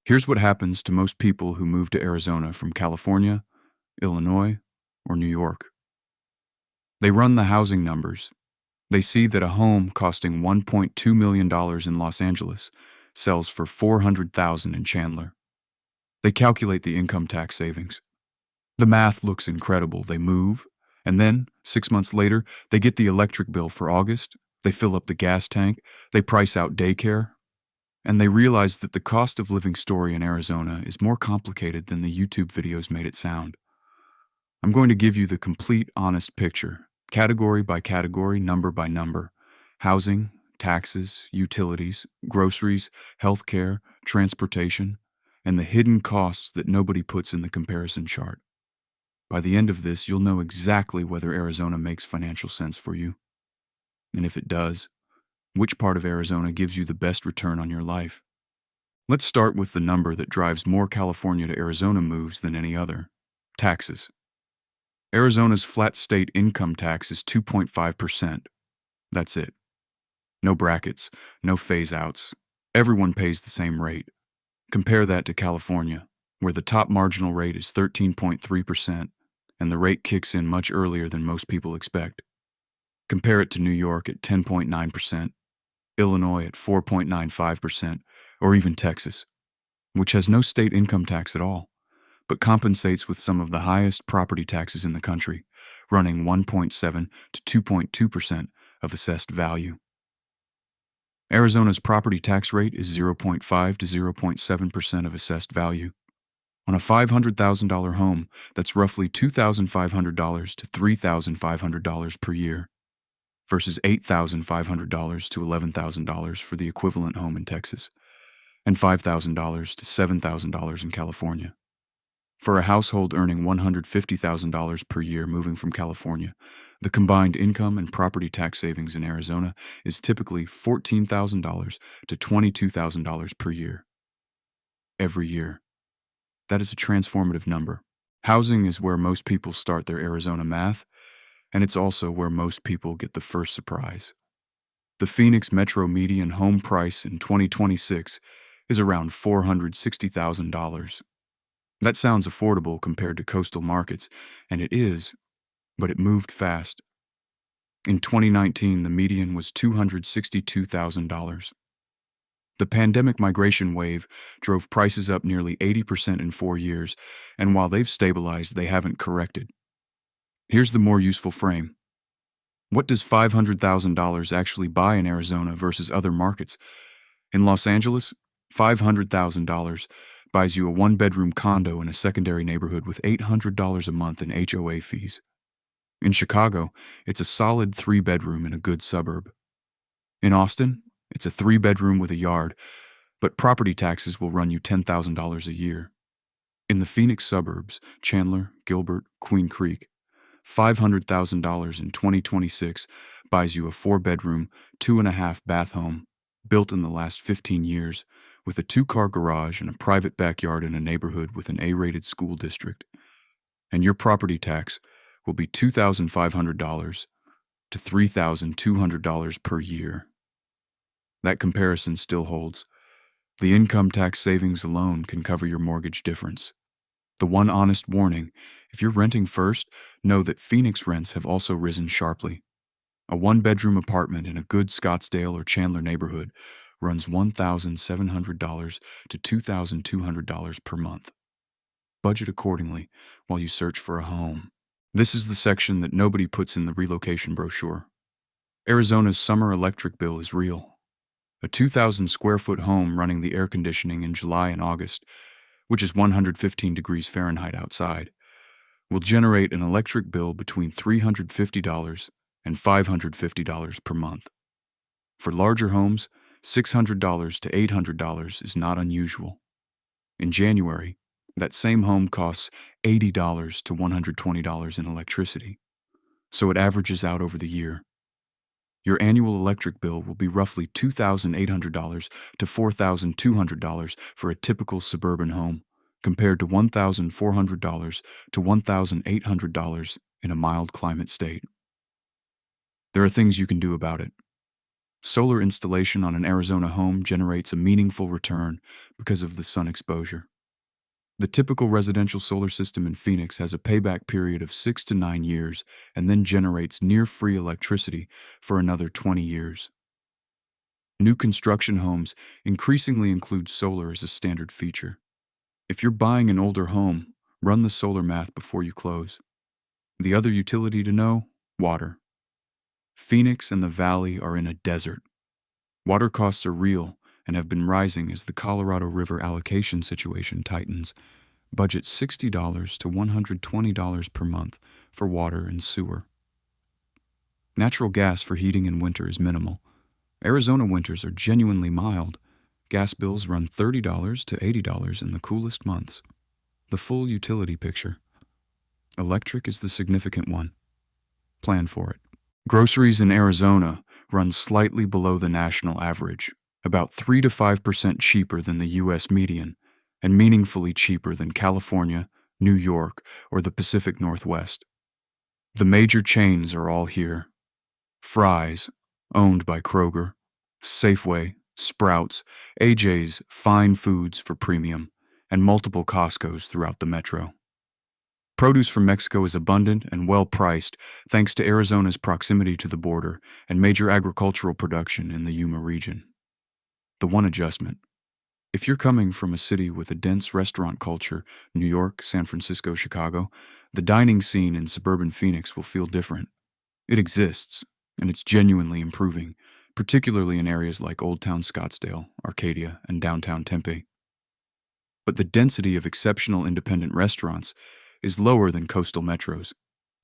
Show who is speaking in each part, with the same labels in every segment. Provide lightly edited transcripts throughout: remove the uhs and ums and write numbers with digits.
Speaker 1: Here's what happens to most people who move to Arizona from California, Illinois, or New York. They run the housing numbers. They see that a home costing $1.2 million in Los Angeles sells for $400,000 in Chandler. They calculate the income tax savings. The math looks incredible. They move, and then, 6 months later, they get the electric bill for August, they fill up the gas tank, they price out daycare, and they realize that the cost of living story in Arizona is more complicated than the YouTube videos made it sound. I'm going to give you the complete, honest picture, category by category, number by number. Housing, taxes, utilities, groceries, healthcare, transportation, and the hidden costs that nobody puts in the comparison chart. By the end of this, you'll know exactly whether Arizona makes financial sense for you. And if it does, which part of Arizona gives you the best return on your life. Let's start with the number that drives more California to Arizona moves than any other: taxes. Arizona's flat state income tax is 2.5%. That's it. No brackets, no phase-outs. Everyone pays the same rate. Compare that to California, where the top marginal rate is 13.3%, and the rate kicks in much earlier than most people expect. Compare it to New York at 10.9%, Illinois at 4.95%, or even Texas, which has no state income tax at all, but compensates with some of the highest property taxes in the country, running 1.7 to 2.2% of assessed value. Arizona's property tax rate is 0.5 to 0.7% of assessed value. On a $500,000 home, that's roughly $2,500 to $3,500 per year, versus $8,500 to $11,000 for the equivalent home in Texas, and $5,000 to $7,000 in California. For a household earning $150,000 per year moving from California, the combined income and property tax savings in Arizona is typically $14,000 to $22,000 per year. Every year. That is a transformative number. Housing is where most people start their Arizona math, and it's also where most people get the first surprise. The Phoenix Metro median home price in 2026 is around $460,000. That sounds affordable compared to coastal markets, and it is, but it moved fast. In 2019, the median was $262,000. The pandemic migration wave drove prices up nearly 80% in 4 years, and while they've stabilized, they haven't corrected. Here's the more useful frame. What does $500,000 actually buy in Arizona versus other markets? In Los Angeles, $500,000 buys you a one-bedroom condo in a secondary neighborhood with $800 a month in HOA fees. In Chicago, it's a solid 3-bedroom in a good suburb. In Austin, it's a 3-bedroom with a yard, but property taxes will run you $10,000 a year. In the Phoenix suburbs, Chandler, Gilbert, Queen Creek, $500,000 in 2026 buys you a 4-bedroom, 2.5-bath home, built in the last 15 years, with a 2-car garage and a private backyard in a neighborhood with an A-rated school district. And your property tax will be $2,500 to $3,200 per year. That comparison still holds. The income tax savings alone can cover your mortgage difference. The one honest warning: if you're renting first, know that Phoenix rents have also risen sharply. A 1-bedroom apartment in a good Scottsdale or Chandler neighborhood runs $1,700 to $2,200 per month. Budget accordingly while you search for a home. This is the section that nobody puts in the relocation brochure. Arizona's summer electric bill is real. A 2,000 square foot home running the air conditioning in July and August, which is 115 degrees Fahrenheit outside, will generate an electric bill between $350 and $550 per month. For larger homes, $600 to $800 is not unusual. In January, that same home costs $80 to $120 in electricity, so it averages out over the year. Your annual electric bill will be roughly $2,800 to $4,200 for a typical suburban home, compared to $1,400 to $1,800 in a mild climate state. There are things you can do about it. Solar installation on an Arizona home generates a meaningful return because of the sun exposure. The typical residential solar system in Phoenix has a payback period of 6 to 9 years and then generates near-free electricity for another 20 years. New construction homes increasingly include solar as a standard feature. If you're buying an older home, run the solar math before you close. The other utility to know? Water. Phoenix and the Valley are in a desert. Water costs are real and have been rising as the Colorado River allocation situation tightens. Budget $60 to $120 per month for water and sewer. Natural gas for heating in winter is minimal. Arizona winters are genuinely mild. Gas bills run $30 to $80 in the coolest months. The full utility picture. Electric is the significant one. Plan for it. Groceries in Arizona run slightly below the national average, about 3 to 5% cheaper than the U.S. median, and meaningfully cheaper than California, New York, or the Pacific Northwest. The major chains are all here. Fry's, owned by Kroger, Safeway, Sprouts, AJ's Fine Foods for Premium, and multiple Costco's throughout the metro. Produce from Mexico is abundant and well-priced thanks to Arizona's proximity to the border and major agricultural production in the Yuma region. The one adjustment: if you're coming from a city with a dense restaurant culture, New York, San Francisco, Chicago, the dining scene in suburban Phoenix will feel different. It exists, and it's genuinely improving, particularly in areas like Old Town Scottsdale, Arcadia, and downtown Tempe. But the density of exceptional independent restaurants is lower than coastal metros,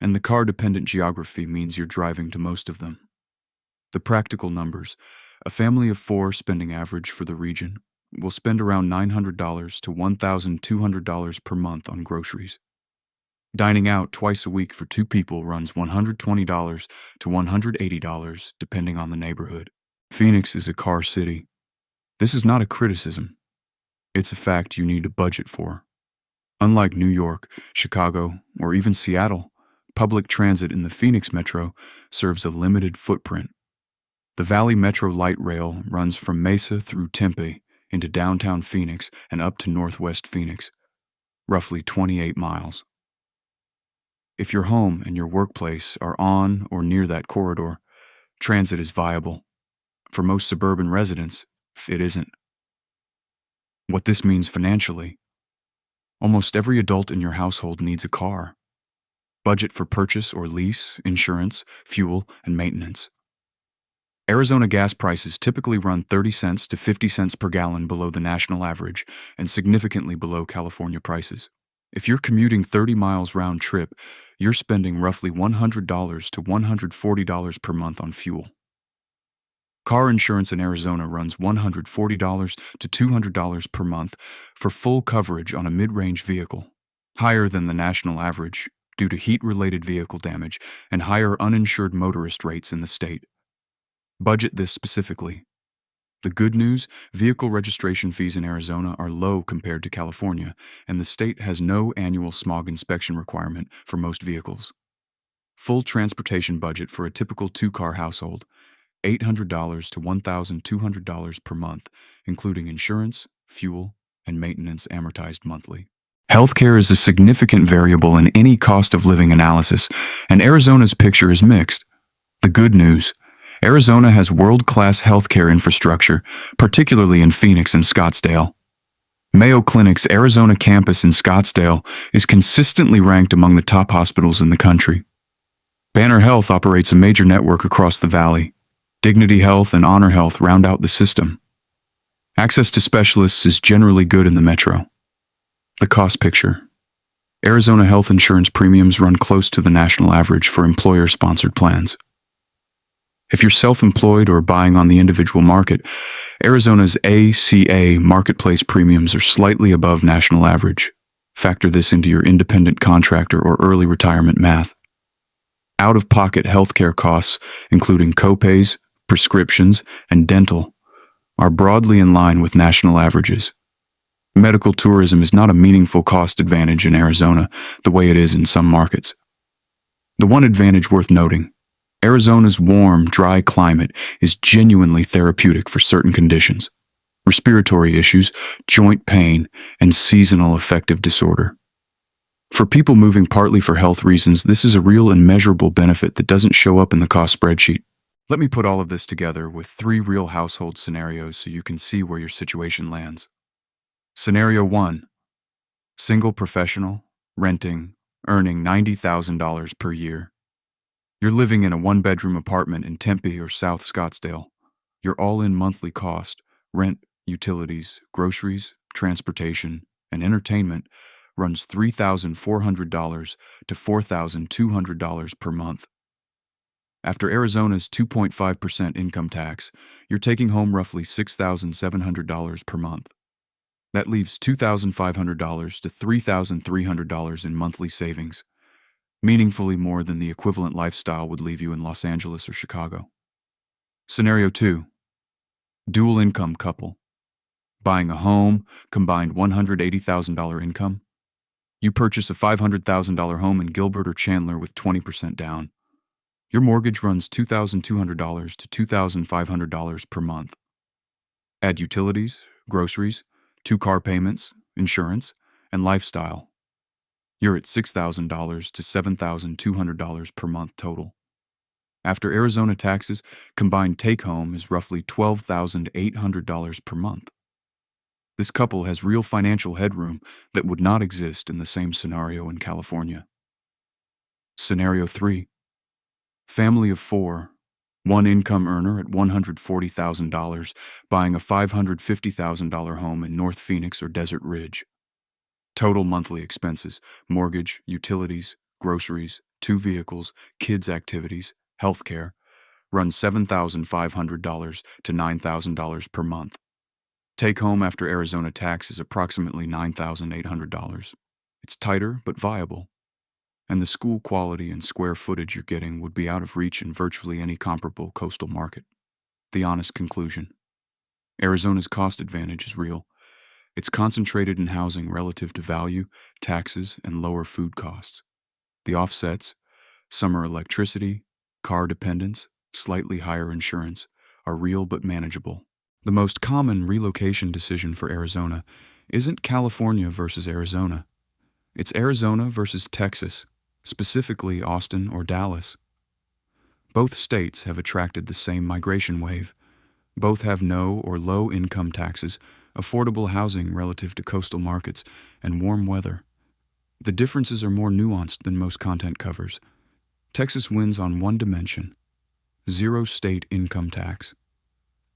Speaker 1: and the car-dependent geography means you're driving to most of them. The practical numbers: a family of 4 spending average for the region will spend around $900 to $1,200 per month on groceries. Dining out twice a week for 2 people runs $120 to $180 depending on the neighborhood. Phoenix is a car city. This is not a criticism. It's a fact you need to budget for. Unlike New York, Chicago, or even Seattle, public transit in the Phoenix metro serves a limited footprint. The Valley Metro Light Rail runs from Mesa through Tempe into downtown Phoenix and up to northwest Phoenix, roughly 28 miles. If your home and your workplace are on or near that corridor, transit is viable. For most suburban residents, it isn't. What this means financially: almost every adult in your household needs a car. Budget for purchase or lease, insurance, fuel, and maintenance. Arizona gas prices typically run 30 cents to 50 cents per gallon below the national average and significantly below California prices. If you're commuting 30 miles round trip, you're spending roughly $100 to $140 per month on fuel. Car insurance in Arizona runs $140 to $200 per month for full coverage on a mid-range vehicle, higher than the national average due to heat-related vehicle damage and higher uninsured motorist rates in the state. Budget this specifically. The good news: vehicle registration fees in Arizona are low compared to California, and the state has no annual smog inspection requirement for most vehicles. Full transportation budget for a typical 2-car household: $800 to $1,200 per month, including insurance, fuel, and maintenance amortized monthly. Healthcare is a significant variable in any cost of living analysis, and Arizona's picture is mixed. The good news: Arizona has world-class healthcare infrastructure, particularly in Phoenix and Scottsdale. Mayo Clinic's Arizona campus in Scottsdale is consistently ranked among the top hospitals in the country. Banner Health operates a major network across the valley. Dignity Health and Honor Health round out the system. Access to specialists is generally good in the metro. The cost picture: Arizona health insurance premiums run close to the national average for employer-sponsored plans. If you're self-employed or buying on the individual market, Arizona's ACA marketplace premiums are slightly above national average. Factor this into your independent contractor or early retirement math. Out-of-pocket healthcare costs, including copays, prescriptions, and dental, are broadly in line with national averages. Medical tourism is not a meaningful cost advantage in Arizona the way it is in some markets. The one advantage worth noting: Arizona's warm, dry climate is genuinely therapeutic for certain conditions: respiratory issues, joint pain, and seasonal affective disorder. For people moving partly for health reasons, this is a real and measurable benefit that doesn't show up in the cost spreadsheet. Let me put all of this together with 3 real household scenarios so you can see where your situation lands. Scenario 1: single professional, renting, earning $90,000 per year. You're living in a 1-bedroom apartment in Tempe or South Scottsdale. Your all-in monthly cost, rent, utilities, groceries, transportation, and entertainment runs $3,400 to $4,200 per month. After Arizona's 2.5% income tax, you're taking home roughly $6,700 per month. That leaves $2,500 to $3,300 in monthly savings, meaningfully more than the equivalent lifestyle would leave you in Los Angeles or Chicago. Scenario 2: dual income couple. Buying a home, combined $180,000 income. You purchase a $500,000 home in Gilbert or Chandler with 20% down. Your mortgage runs $2,200 to $2,500 per month. Add utilities, groceries, 2 car payments, insurance, and lifestyle. You're at $6,000 to $7,200 per month total. After Arizona taxes, combined take-home is roughly $12,800 per month. This couple has real financial headroom that would not exist in the same scenario in California. Scenario 3: family of 4, one income earner at $140,000, buying a $550,000 home in North Phoenix or Desert Ridge. Total monthly expenses: mortgage, utilities, groceries, 2 vehicles, kids' activities, healthcare, runs $7,500 to $9,000 per month. Take home after Arizona tax is approximately $9,800. It's tighter but viable, and the school quality and square footage you're getting would be out of reach in virtually any comparable coastal market. The honest conclusion: Arizona's cost advantage is real. It's concentrated in housing relative to value, taxes, and lower food costs. The offsets: summer electricity, car dependence, slightly higher insurance, are real but manageable. The most common relocation decision for Arizona isn't California versus Arizona. It's Arizona versus Texas, specifically Austin or Dallas. Both states have attracted the same migration wave. Both have no or low income taxes, affordable housing relative to coastal markets, and warm weather. The differences are more nuanced than most content covers. Texas wins on one dimension: 0 state income tax.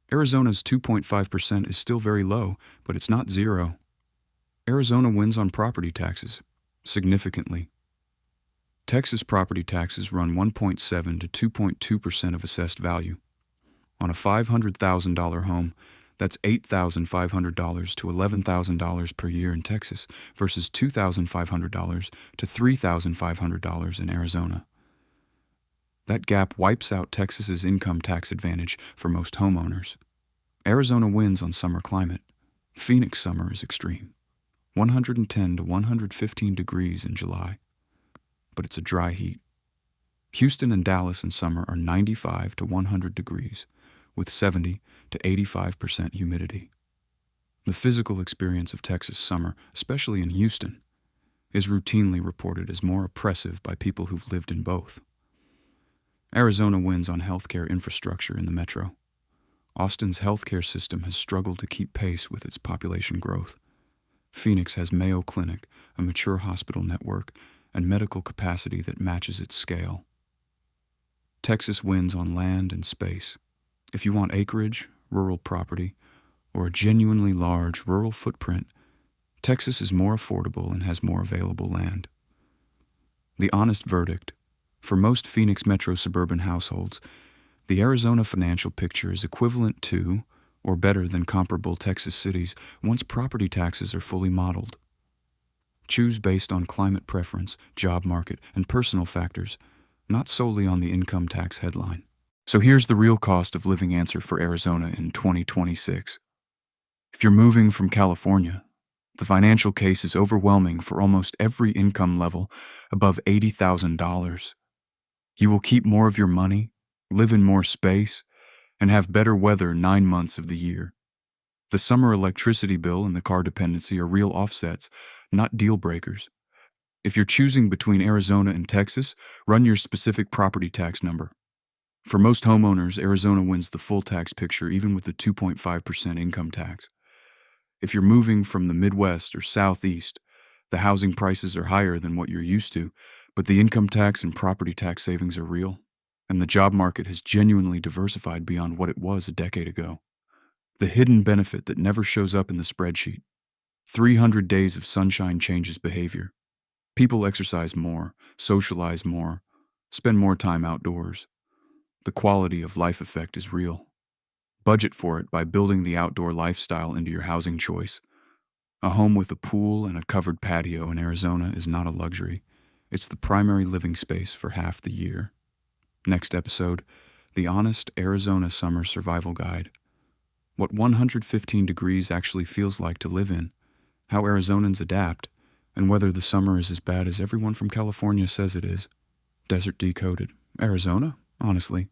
Speaker 1: Arizona's 2.5% is still very low, but it's not 0. Arizona wins on property taxes, significantly. Texas property taxes run 1.7 to 2.2% of assessed value. On a $500,000 home, that's $8,500 to $11,000 per year in Texas versus $2,500 to $3,500 in Arizona. That gap wipes out Texas's income tax advantage for most homeowners. Arizona wins on summer climate. Phoenix summer is extreme: 110 to 115 degrees in July. But it's a dry heat. Houston and Dallas in summer are 95 to 100 degrees, with 70 to 85% humidity. The physical experience of Texas summer, especially in Houston, is routinely reported as more oppressive by people who've lived in both. Arizona wins on healthcare infrastructure in the metro. Austin's healthcare system has struggled to keep pace with its population growth. Phoenix has Mayo Clinic, a mature hospital network, and medical capacity that matches its scale. Texas wins on land and space. If you want acreage, rural property, or a genuinely large rural footprint, Texas is more affordable and has more available land. The honest verdict: for most Phoenix metro suburban households, the Arizona financial picture is equivalent to, or better than comparable Texas cities once property taxes are fully modeled. Choose based on climate preference, job market, and personal factors, not solely on the income tax headline. So here's the real cost of living answer for Arizona in 2026. If you're moving from California, the financial case is overwhelming for almost every income level above $80,000. You will keep more of your money, live in more space, and have better weather 9 months of the year. The summer electricity bill and the car dependency are real offsets, not deal breakers. If you're choosing between Arizona and Texas, run your specific property tax number. For most homeowners, Arizona wins the full tax picture even with the 2.5% income tax. If you're moving from the Midwest or Southeast, the housing prices are higher than what you're used to, but the income tax and property tax savings are real, and the job market has genuinely diversified beyond what it was a decade ago. The hidden benefit that never shows up in the spreadsheet. 300 days of sunshine changes behavior. People exercise more, socialize more, spend more time outdoors. The quality of life effect is real. Budget for it by building the outdoor lifestyle into your housing choice. A home with a pool and a covered patio in Arizona is not a luxury. It's the primary living space for half the year. Next episode, the honest Arizona summer survival guide. What 115 degrees actually feels like to live in, how Arizonans adapt, and whether the summer is as bad as everyone from California says it is. Desert Decoded. Arizona? Honestly,